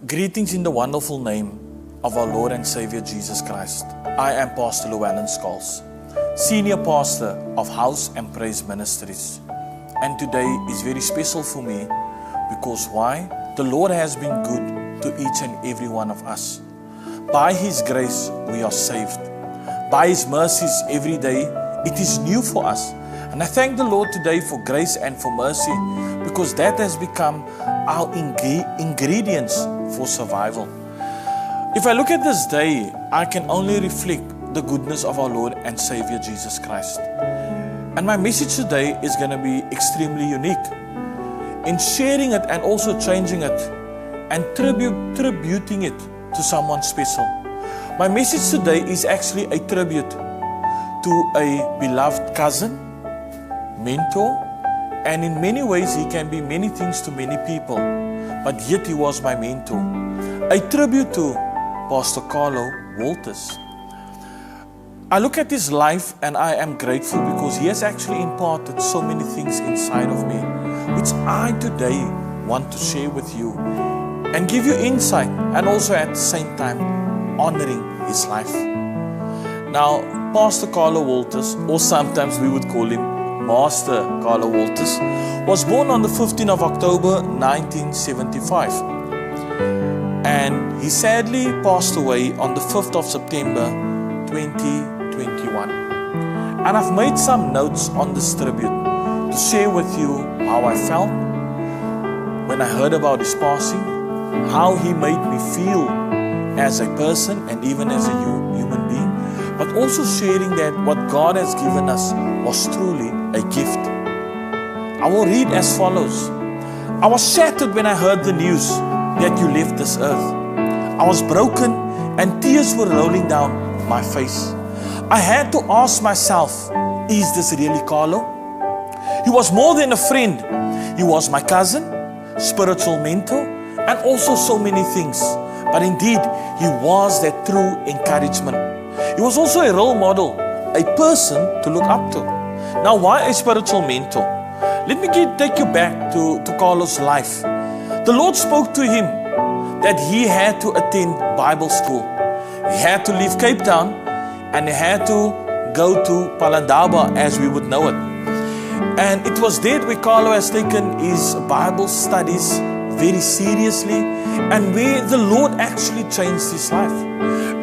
Greetings in the wonderful name of our Lord and Savior Jesus Christ. I am Pastor Llewellyn Scholes, Senior Pastor of House and Praise Ministries. And today is very special for me because why? The Lord has been good to each and every one of us. By His grace, we are saved. By His mercies every day, it is new for us. And I thank the Lord today for grace and for mercy because that has become our ingredients for survival. If I look at this day, I can only reflect the goodness of our Lord and Savior Jesus Christ. And my message today is going to be extremely unique in sharing it and also changing it and tributing it to someone special. My message today is actually a tribute to a beloved cousin, mentor, and in many ways he can be many things to many people, but yet he was my mentor. A tribute to Pastor Carlo Walters. I look at his life and I am grateful because he has actually imparted so many things inside of me, which I today want to share with you and give you insight and also at the same time honoring his life. Now, Pastor Carlo Walters, or sometimes we would call him Master Carlo Walters, was born on the 15th of October 1975. And he sadly passed away on the 5th of September 2021. And I've made some notes on this tribute to share with you how I felt when I heard about his passing, how he made me feel as a person and even as a human being, but also sharing that what God has given us was truly a gift. I will read as follows. I was shattered when I heard the news that you left this earth. I was broken and tears were rolling down my face. I had to ask myself, is this really Carlo? He was more than a friend. He was my cousin, spiritual mentor, and also so many things. But indeed, he was that true encouragement. He was also a role model, a person to look up to. Now, why a spiritual mentor? Let me take you back to Carlo's life. The Lord spoke to him that he had to attend Bible school. He had to leave Cape Town and he had to go to Palandaba as we would know it. And it was there where Carlo has taken his Bible studies very seriously and where the Lord actually changed his life.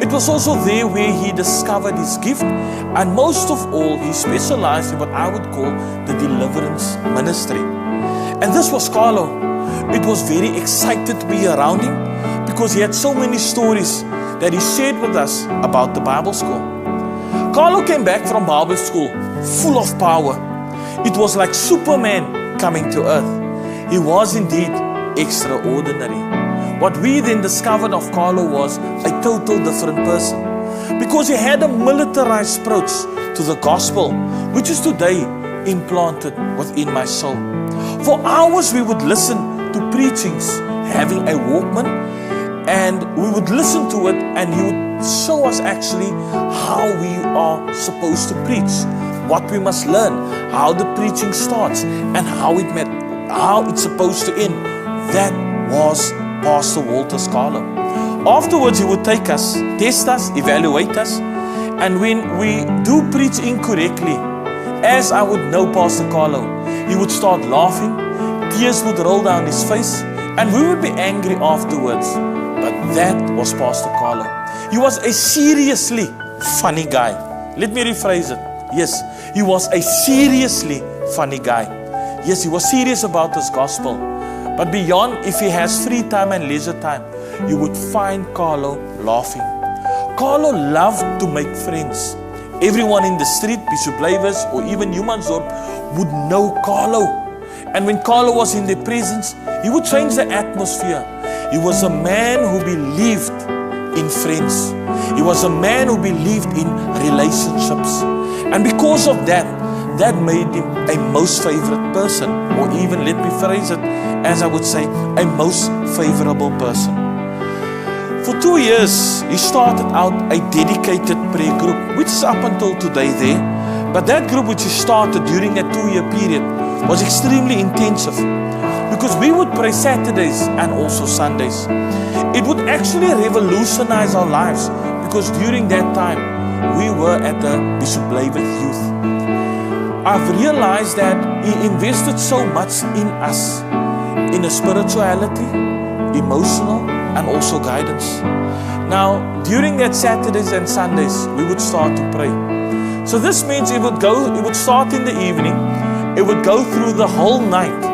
It was also there where he discovered his gift, and most of all, he specialized in what I would call the deliverance ministry. And this was Carlo. It was very excited to be around him because he had so many stories that he shared with us about the Bible school. Carlo came back from Bible school full of power. It was like Superman coming to earth. He was indeed extraordinary. What we then discovered of Carlo was a total different person because he had a militarized approach to the gospel, which is today implanted within my soul. For hours we would listen to preachings, having a Walkman, and we would listen to it and he would show us actually how we are supposed to preach, what we must learn, how the preaching starts and how it's supposed to end. That was Pastor Walters Carlo. Afterwards, he would take us, test us, evaluate us, and when we do preach incorrectly, as I would know Pastor Carlo, he would start laughing, tears would roll down his face, and we would be angry afterwards. But that was Pastor Carlo. He was a seriously funny guy. Let me rephrase it. Yes, he was a seriously funny guy. Yes, he was serious about his gospel. But beyond, if he has free time and leisure time, you would find Carlo laughing. Carlo loved to make friends. Everyone in the street, Bishop Blyvers or even Humansdorp would know Carlo. And when Carlo was in their presence, he would change the atmosphere. He was a man who believed in friends. He was a man who believed in relationships. And because of that, that made him a most favorite person, or even, let me phrase it, as I would say, a most favorable person. For 2 years, he started out a dedicated prayer group, which is up until today there. But that group which he started during that 2-year period was extremely intensive because we would pray Saturdays and also Sundays. It would actually revolutionize our lives, because during that time we were at the Bishop Blythe Youth. I've realized that he invested so much in us, in a spirituality, emotional, and also guidance. Now, during that Saturdays and Sundays, we would start to pray. So this means it would start in the evening, it would go through the whole night.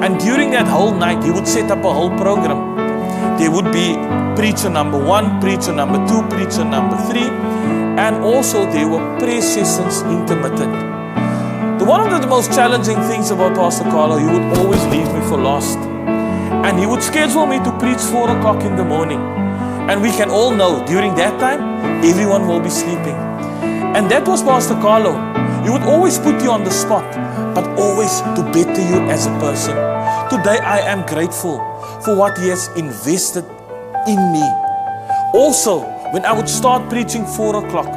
And during that whole night, he would set up a whole program. There would be preacher number 1, preacher number 2, preacher number 3, and also there were prayer sessions intermittent. One of the most challenging things about Pastor Carlo, he would always leave me for last. And he would schedule me to preach 4 o'clock in the morning. And we can all know, during that time, everyone will be sleeping. And that was Pastor Carlo. He would always put you on the spot, but always to better you as a person. Today, I am grateful for what he has invested in me. Also, when I would start preaching 4 o'clock,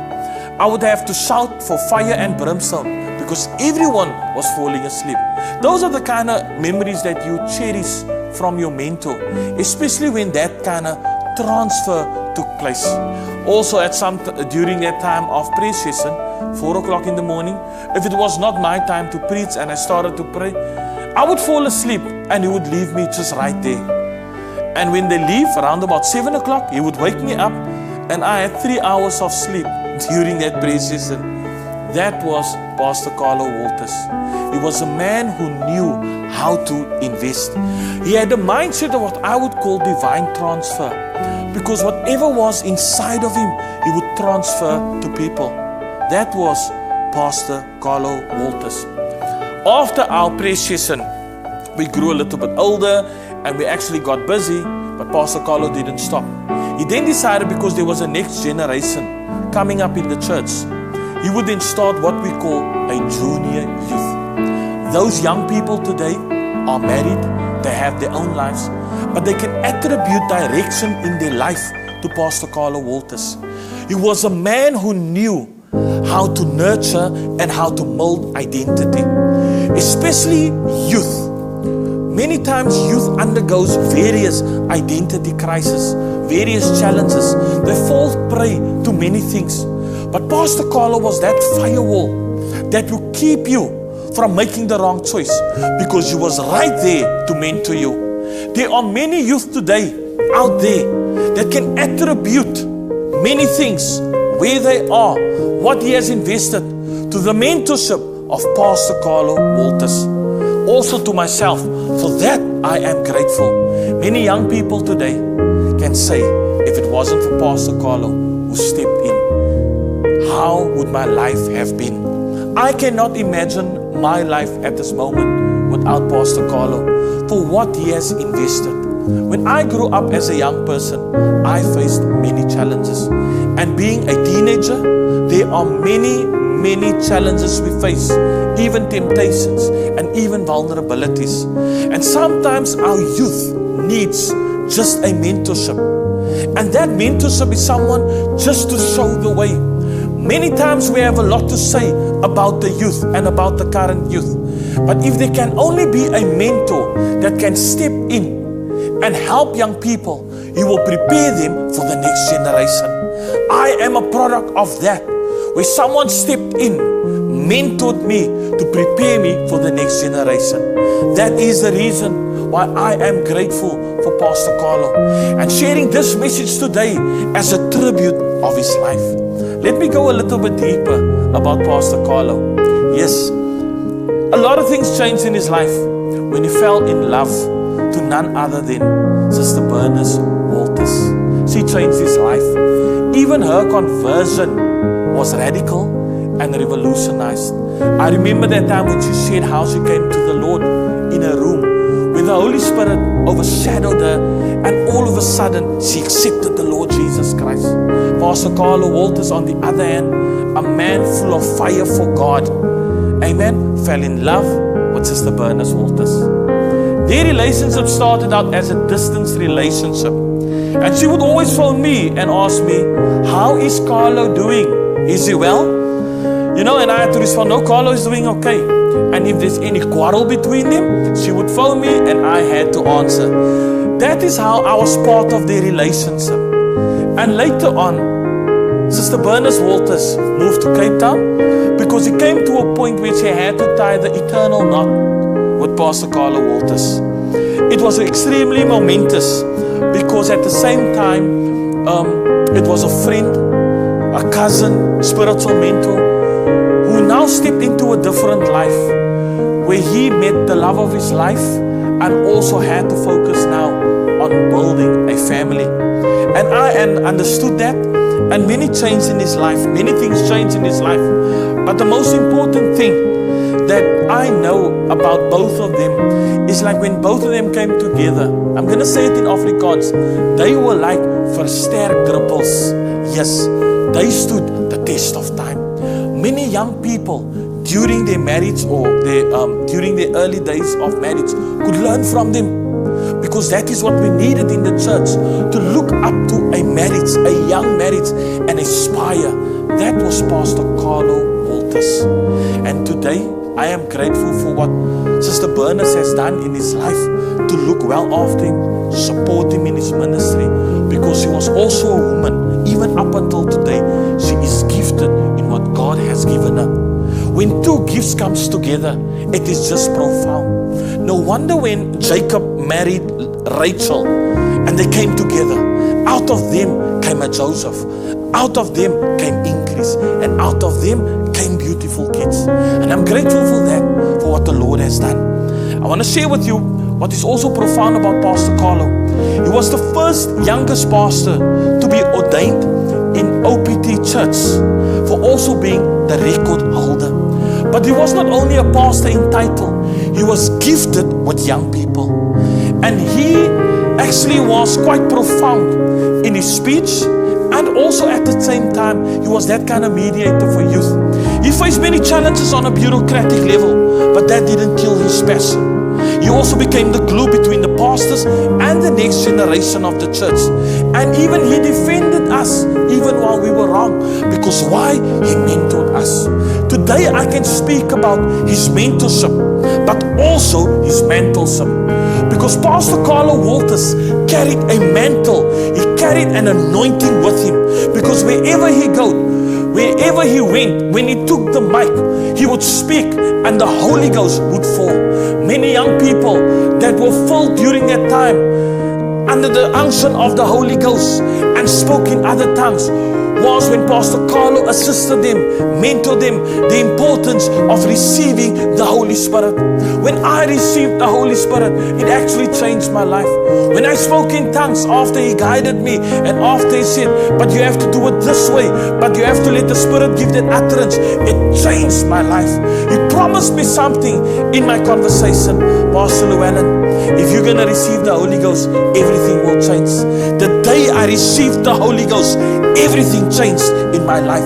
I would have to shout for fire and brimstone, because everyone was falling asleep. Those are the kind of memories that you cherish from your mentor, especially when that kind of transfer took place. Also, during that time of prayer session, 4 o'clock in the morning, if it was not my time to preach and I started to pray, I would fall asleep and he would leave me just right there. And when they leave around about 7 o'clock, he would wake me up, and I had 3 hours of sleep during that prayer session. That was Pastor Carlo Walters. He was a man who knew how to invest. He had a mindset of what I would call divine transfer, because whatever was inside of him, he would transfer to people. That was Pastor Carlo Walters. After our prayer session, we grew a little bit older and we actually got busy, but Pastor Carlo didn't stop. He then decided, because there was a next generation coming up in the church, he would then start what we call a junior youth. Those young people today are married, they have their own lives, but they can attribute direction in their life to Pastor Carlo Walters. He was a man who knew how to nurture and how to mold identity, especially youth. Many times youth undergoes various identity crises, various challenges. They fall prey to many things. But Pastor Carlo was that firewall that will keep you from making the wrong choice, because he was right there to mentor you. There are many youth today out there that can attribute many things, where they are, what he has invested, to the mentorship of Pastor Carlo Walters. Also to myself, for that I am grateful. Many young people today can say, if it wasn't for Pastor Carlo who stepped in, how would my life have been? I cannot imagine my life at this moment without Pastor Carlo, for what he has invested. When I grew up as a young person, I faced many challenges. And being a teenager, there are many challenges we face, even temptations and even vulnerabilities. And sometimes our youth needs just a mentorship. And that mentorship is someone just to show the way. Many times we have a lot to say about the youth and about the current youth. But if there can only be a mentor that can step in and help young people, he will prepare them for the next generation. I am a product of that, where someone stepped in, mentored me to prepare me for the next generation. That is the reason why I am grateful for Pastor Carlo, and sharing this message today as a tribute of his life. Let me go a little bit deeper about Pastor Carlo. Yes, a lot of things changed in his life when he fell in love to none other than Sister Bernice Walters. She changed his life. Even her conversion was radical and revolutionized. I remember that time when she shared how she came to the Lord in a room where the Holy Spirit overshadowed her, and all of a sudden she accepted the Lord Jesus Christ. Pastor Carlo Walters, on the other hand, a man full of fire for God, amen, fell in love with Sister Bernice Walters. Their relationship started out as a distance relationship, and she would always phone me and ask me, how is Carlo doing? Is he well? You know, and I had to respond, no, Carlo is doing okay. And if there's any quarrel between them, she would phone me and I had to answer. That is how I was part of their relationship. And later on, Sister Bernice Walters moved to Cape Town because he came to a point where she had to tie the eternal knot with Pastor Carlo Walters. It was extremely momentous because at the same time, it was a friend, a cousin, spiritual mentor, who now stepped into a different life where he met the love of his life and also had to focus now on building a family. And I understood that, and many changed in his life. Many things changed in his life. But the most important thing that I know about both of them is like when both of them came together, I'm going to say it in Afrikaans, they were like versterkdruppels. Yes, they stood the test of time. Many young people during their marriage or during their early days of marriage could learn from them, because that is what we needed in the church, to look up to a marriage, a young marriage, and aspire. That was Pastor Carlo Walters. And today I am grateful for what Sister Bernice has done in his life, to look well after him, support him in his ministry, because she was also a woman. Even up until today, she is gifted in what God has given her. When two gifts comes together, it is just profound. No wonder when Jacob married Rachel and they came together, out of them came a Joseph, out of them came increase, and out of them came beautiful kids. And I'm grateful for that, for what the Lord has done. I want to share with you what is also profound about Pastor Carlo. He was the first youngest pastor to be ordained in OPT Church, for also being the record holder. But he was not only a pastor in title, he was gifted with young people. And he actually was quite profound in his speech, and also at the same time, he was that kind of mediator for youth. He faced many challenges on a bureaucratic level, but that didn't kill his passion. He also became the glue between the pastors and the next generation of the church. And even he defended us, even while we were wrong. Because why? He mentored us. Today I can speak about his mentorship, but also his mentorship. Because Pastor Carlo Walters carried a mantle. He carried an anointing with him. Because wherever he goes, wherever he went, when he took the mic, he would speak and the Holy Ghost would fall. Many young people that were filled during that time under the unction of the Holy Ghost and spoke in other tongues was when Pastor Carlo assisted them, mentored them, the importance of receiving the Holy Spirit. When I received the Holy Spirit, it actually changed my life. When I spoke in tongues after he guided me and after he said, but you have to do it this way, but you have to let the Spirit give that utterance, it changed my life. He promised me something in my conversation, Pastor Llewellyn, if you're going to receive the Holy Ghost, everything will change. The day I received the Holy Ghost, everything changed in my life.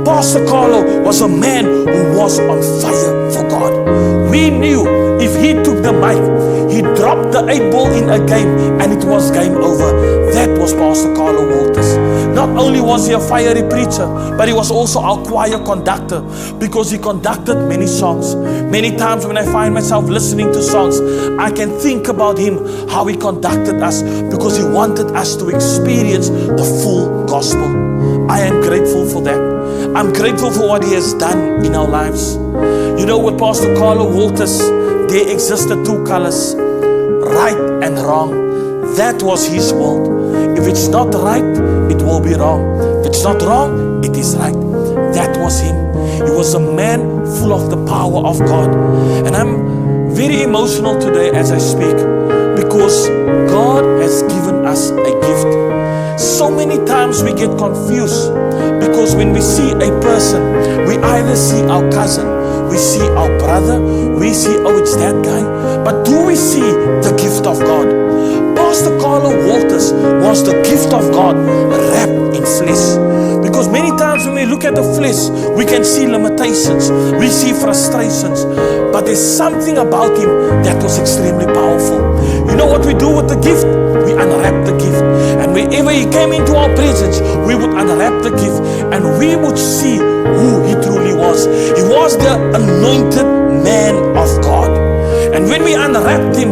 Pastor Carlo was a man who was on fire for God. We knew if he took the mic, he dropped the 8 ball in a game and it was game over. That was Pastor Carlo Walters. Not only was he a fiery preacher, but he was also our choir conductor, because he conducted many songs. Many times when I find myself listening to songs, I can think about him, how he conducted us, because he wanted us to experience the full gospel. I am grateful for that. I'm grateful for what he has done in our lives. You know, with Pastor Carlo Walters, there existed 2 colors, right and wrong. That was his world. If it's not right, it will be wrong. If it's not wrong, it is right. That was him. He was a man full of the power of God. And I'm very emotional today as I speak, because God has given us a gift. So many times we get confused, because when we see a person, we either see our cousin, we see our brother, we see, oh, it's that guy. But do we see the gift of God? Pastor Carlo Walters was the gift of God wrapped in flesh. Because many times when we look at the flesh, we can see limitations, we see frustrations. But there's something about him that was extremely powerful. You know what we do with the gift? We unwrap the gift. And wherever He came into our presence, we would unwrap the gift and we would see who He truly was. He was the anointed man of God. And when we unwrapped Him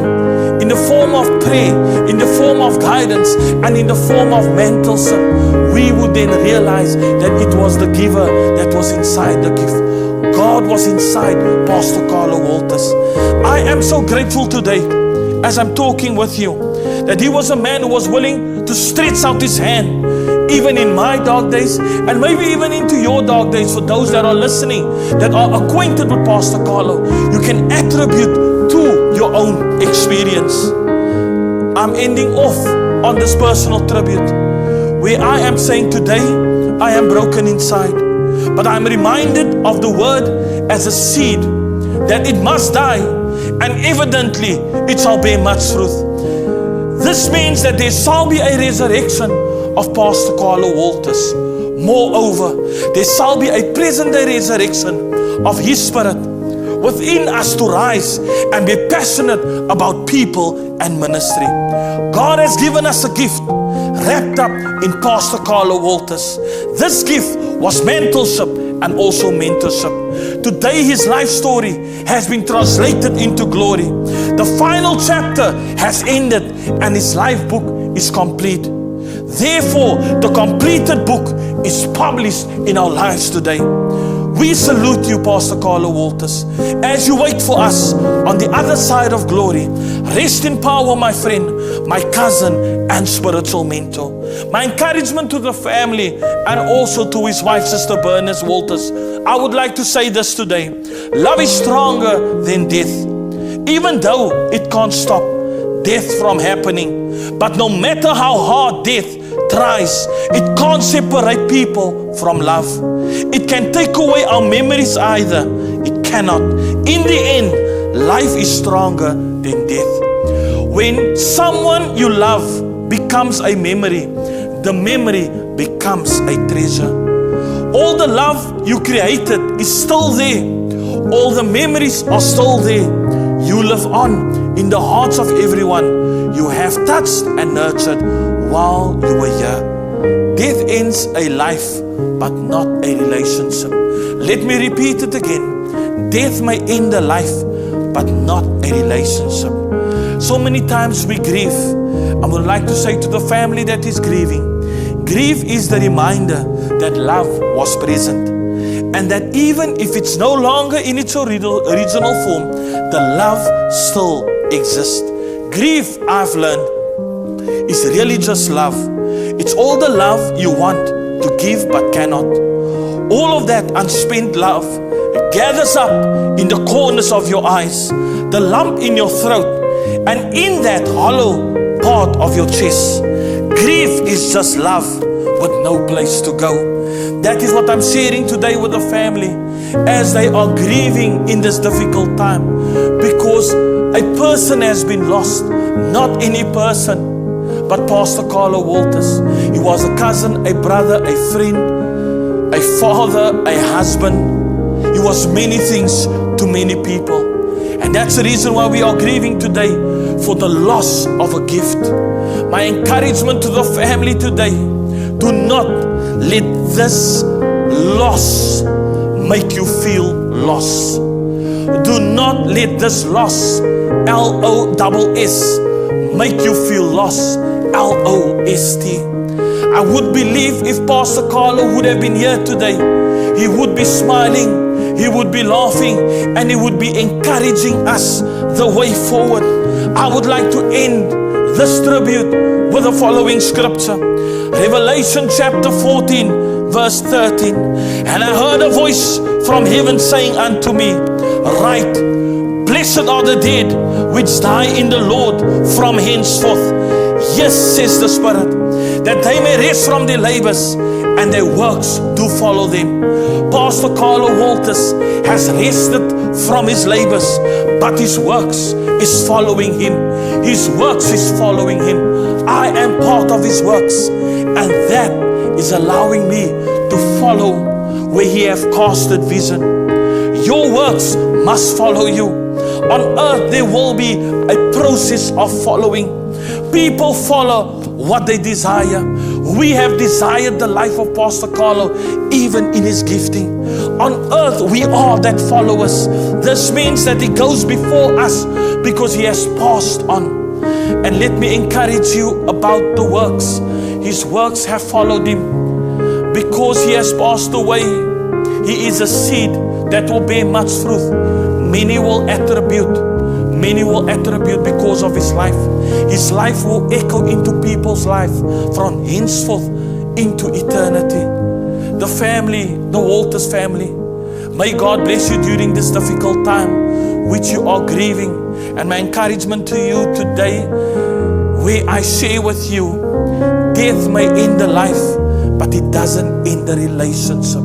in the form of prayer, in the form of guidance, and in the form of mentorship, we would then realize that it was the giver that was inside the gift. God was inside Pastor Carlo Walters. I am so grateful today as I'm talking with you that he was a man who was willing to stretch out his hand even in my dark days, and maybe even into your dark days. For those that are listening, that are acquainted with Pastor Carlo, you can attribute to your own experience. I'm ending off on this personal tribute where I am saying today, I am broken inside, but I'm reminded of the word as a seed, that it must die, and evidently it shall bear much fruit. This means that there shall be a resurrection of Pastor Carlo Walters. Moreover, there shall be a present day resurrection of His Spirit within us to rise and be passionate about people and ministry. God has given us a gift wrapped up in Pastor Carlo Walters. This gift was mentorship and also mentorship. Today his life story has been translated into glory. The final chapter has ended and his life book is complete. Therefore, the completed book is published in our lives today. We salute you, Pastor Carlo Walters, as you wait for us on the other side of glory. Rest in power, my friend, my cousin and spiritual mentor. My encouragement to the family and also to his wife, Sister Bernice Walters. I would like to say this today. Love is stronger than death. Even though it can't stop death from happening, but no matter how hard death tries, it can't separate people from love. It can take away our memories either. It cannot. In the end, life is stronger than death. When someone you love becomes a memory, the memory becomes a treasure. All the love you created is still there. All the memories are still there. You live on in the hearts of everyone you have touched and nurtured while you were here. Death ends a life, but not a relationship. Let me repeat it again. Death may end a life, but not a relationship. So many times we grieve. I would like to say to the family that is grieving, grief is the reminder that love was present, and that even if it's no longer in its original form, the love still exists. Grief, I've learned, is really just love. It's all the love you want to give but cannot. All of that unspent love, it gathers up in the corners of your eyes, the lump in your throat, and in that hollow part of your chest. Grief is just love with no place to go. That is what I'm sharing today with the family as they are grieving in this difficult time, because a person has been lost, not any person, but Pastor Carlo Walters. He was a cousin, a brother, a friend, a father, a husband. He was many things to many people. And that's the reason why we are grieving today, for the loss of a gift. My encouragement to the family today, do not let this loss make you feel lost. Do not let this loss, L-O-S-S, make you feel lost, L-O-S-T. I would believe if Pastor Carlo would have been here today, he would be smiling, he would be laughing, and he would be encouraging us the way forward. I would like to end this tribute with the following scripture. Revelation chapter 14 verse 13. And I heard a voice from heaven saying unto me, Write, blessed are the dead which die in the Lord from henceforth. Yes, says the Spirit, that they may rest from their labors, and their works do follow them. Pastor Carlo Walters has rested from his labors, but his works is following him. His works is following him. I am part of his works, and that is allowing me to follow where he have casted vision. Your works must follow you. On earth there will be a process of following. People follow what they desire. We have desired the life of Pastor Carlo, even in his gifting. On earth, we are that followers. This means that he goes before us because he has passed on. And let me encourage you about the works. His works have followed him. Because he has passed away, he is a seed that will bear much fruit. Many will attribute because of his life. His life will echo into people's life from henceforth into eternity. The family, the Walters family, may God bless you during this difficult time which you are grieving. And my encouragement to you today, where I share with you, death may end the life, but it doesn't end the relationship.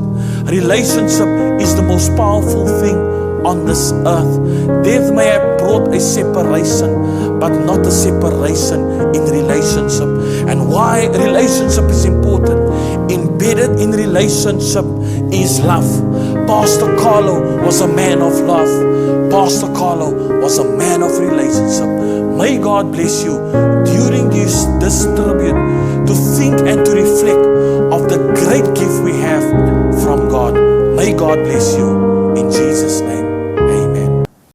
Relationship is the most powerful thing on this earth. Death may have brought a separation, but not a separation in relationship. And why relationship is important? Embedded in relationship is love. Pastor Carlo was a man of love. Pastor Carlo was a man of relationship. May God bless you during this tribute to think and to reflect of the great gift we have from God. May God bless you.